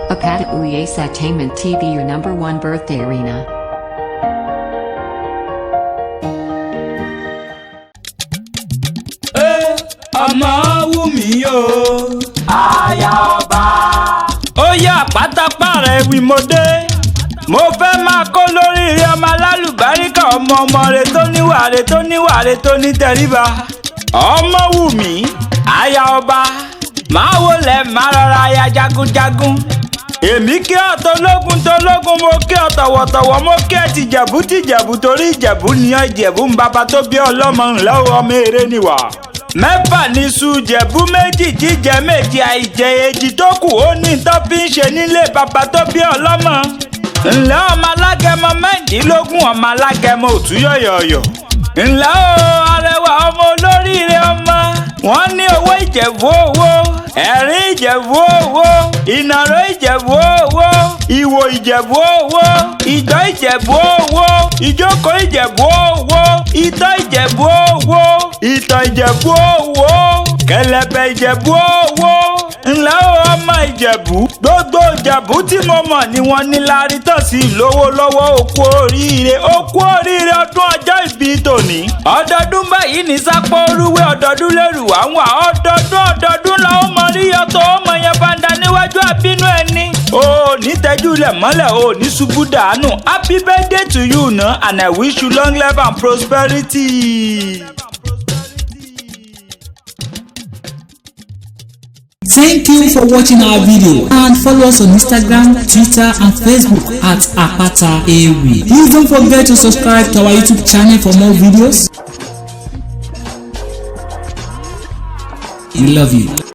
Apata Uyes Entertainment TV, your #1 birthday arena. Ọmọ wù mí o. Aya ọba. Ó yá pátápá rẹ̀ wí mo dé. Mo fẹ́ máa kó lóríire ọmọ alálùbáríkà ọmọ rẹ̀ tó níwàre tó ní tẹríba. Ọmọ wù mí, aya ọba. Máa wọlé máa rọra aya jagunjagun. Èmi kí ọ tológun mo kí ọ tọ̀wọ̀tọ̀wọ̀ mo kí ẹ tìjẹ̀bú torí Ìjẹ̀bú ni ọ Ìjẹ̀bú ń bàbá tó bí ọlọ́mọ ńlẹ́ ọmọ eré nìwà. Mẹ́fà ní sùjẹ̀bú méjì jíjẹ méjì àìjẹ èjì tó kù ó ní tó fi ń ṣe nílé bàbá tó bí ọlọ́mọ. Ńlẹ́ ọmọ alágẹmọ mẹ́rìndínlógún ọmọ alágẹmọ òtúyọ̀yọ̀yọ̀. Ńlẹ́ o arẹwà ọmọ olóríire ọmọ. Wọ́n ní owó Ìjẹ̀bú owó, ẹ̀rín Ìjẹ̀bú owó, ìnàró Ìjẹ̀bú owó, ìwò Ìjẹ̀bú owó, ìjọ Ìjẹ̀bú owó, ìjókòó Ìjẹ̀bú owó, ìtọ́ Ìjẹ̀bú owó, ìtọ̀ Ìjẹ̀bú owó, kẹ̀lẹ̀bẹ̀ Ìjẹ̀bú owó. Ńlẹ́ o ọmọ Ìjẹ̀bú, gbogbo Ìjẹ̀bú tí mo mọ̀ ni wọ́n ní lárí tán sí lówó lọ́wọ́ òkú oríire ọdún ọjọ́ ìbí tòní. Ọdọọdún báyìí ní sápó orúwé ọdọọdún lérù àwọn ọdọọdún la ó mọ ríyọ tó ọmọ yẹn bá ń da níwájú àbínú ẹni. O ní tẹ́júlẹ̀ mọ́lẹ̀ o ní ṣubú dànù. Happy birthday to you na and I wish you long life and prosperity. Thank you for watching our video and follow us on Instagram, Twitter and Facebook at Apata Ewi. Please don't forget to subscribe to our YouTube channel for more videos. We love you.